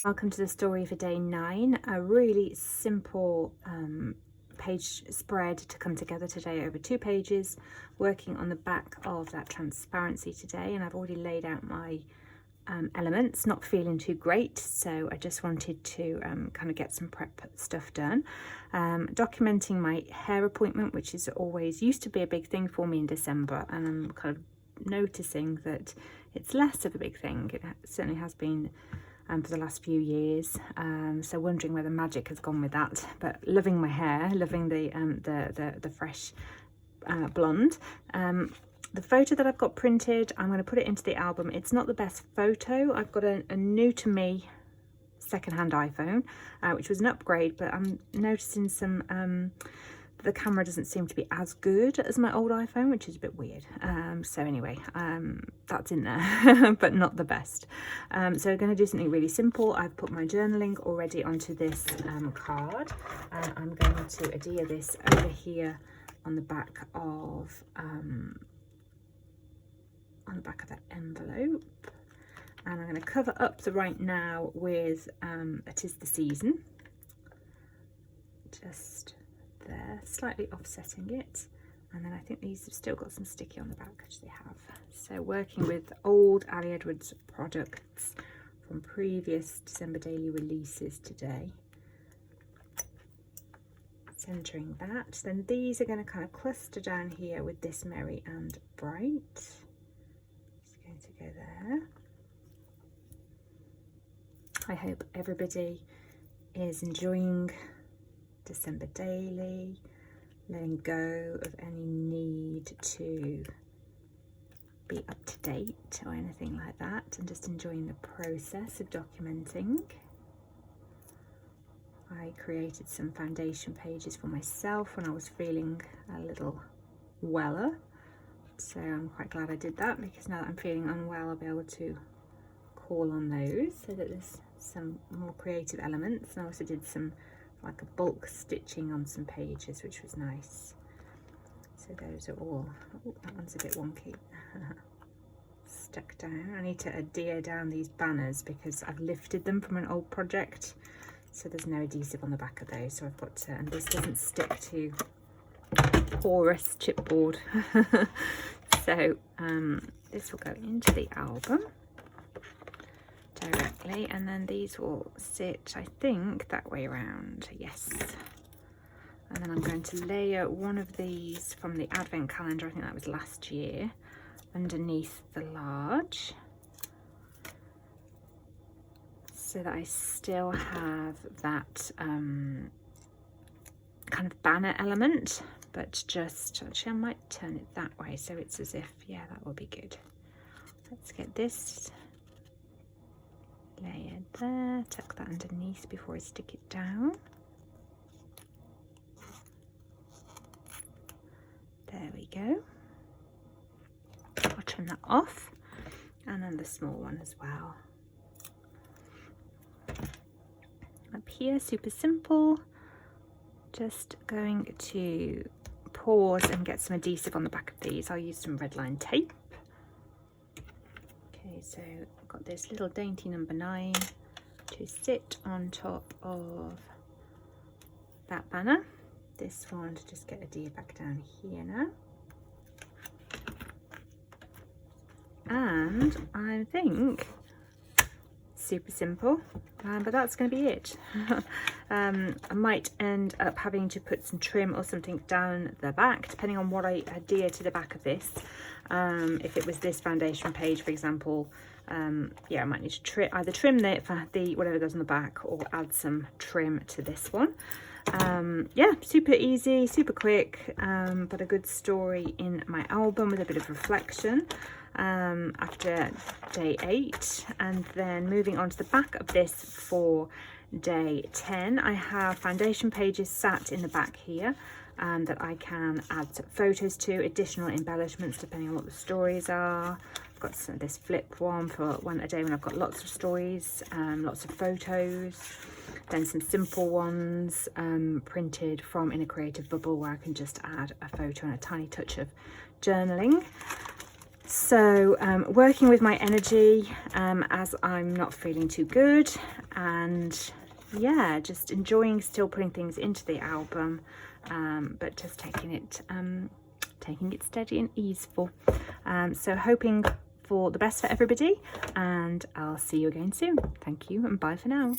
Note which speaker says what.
Speaker 1: Welcome to the story for day 9, a really simple page spread to come together today over 2 pages, working on the back of that transparency today. And I've already laid out my elements, not feeling too great, so I just wanted to kind of get some prep stuff done. Documenting my hair appointment, which is always used to be a big thing for me in December, and I'm kind of noticing that it's less of a big thing. It certainly has been for the last few years, so wondering where the magic has gone with that. But loving my hair, loving the fresh blonde. The photo that I've got printed, I'm going to put it into the album. It's not the best photo. I've got a new to me secondhand iPhone, which was an upgrade, but I'm noticing some the camera doesn't seem to be as good as my old iPhone, which is a bit weird. So anyway, that's in there, but not the best. So we're going to do something really simple. I've put my journaling already onto this card, and I'm going to adhere this over here on the back of that envelope. And I'm going to cover up the right now with It Is the Season. Just there, slightly offsetting it, and then I think these have still got some sticky on the back, which they have. So working with old Ali Edwards products from previous December daily releases today, centering that. Then these are going to kind of cluster down here with this Merry and Bright. It's going to go there. I hope everybody is enjoying December daily, letting go of any need to be up to date or anything like that, and just enjoying the process of documenting. I created some foundation pages for myself when I was feeling a little weller, so I'm quite glad I did that, because now that I'm feeling unwell I'll be able to call on those, so that there's some more creative elements. And I also did some like a bulk stitching on some pages, which was nice. So those are all, oh, that one's a bit wonky. Stuck down. I need to adhere down these banners because I've lifted them from an old project, so there's no adhesive on the back of those, so I've got to, and this doesn't stick to porous chipboard. So this will go into the album directly, and then these will sit, I think, that way around. Yes. And then I'm going to layer one of these from the advent calendar, I think that was last year, underneath the large, so that I still have that kind of banner element, but just actually I might turn it that way so it's as if, yeah, that will be good. Let's get this layered there, tuck that underneath before I stick it down. There we go. I'll trim that off, and then the small one as well. Up here, super simple, just going to pause and get some adhesive on the back of these. I'll use some red line tape. Okay, so I've got this little dainty number 9 to sit on top of that banner. This one to just get adhered back down here now. And I think super simple, but that's going to be it. I might end up having to put some trim or something down the back, depending on what I adhere to the back of this. If it was this foundation page, for example, yeah, I might need to either trim the whatever goes on the back, or add some trim to this one. Yeah, super easy, super quick, but a good story in my album with a bit of reflection after day 8. And then moving on to the back of this for day 10, I have foundation pages sat in the back here that I can add photos to, additional embellishments depending on what the stories are. I've got this flip one for a day when I've got lots of stories, lots of photos. Then some simple ones printed from In a Creative Bubble, where I can just add a photo and a tiny touch of journaling. So working with my energy as I'm not feeling too good, and yeah, just enjoying still putting things into the album, but just taking it steady and easeful. So hoping for the best for everybody, and I'll see you again soon. Thank you and bye for now.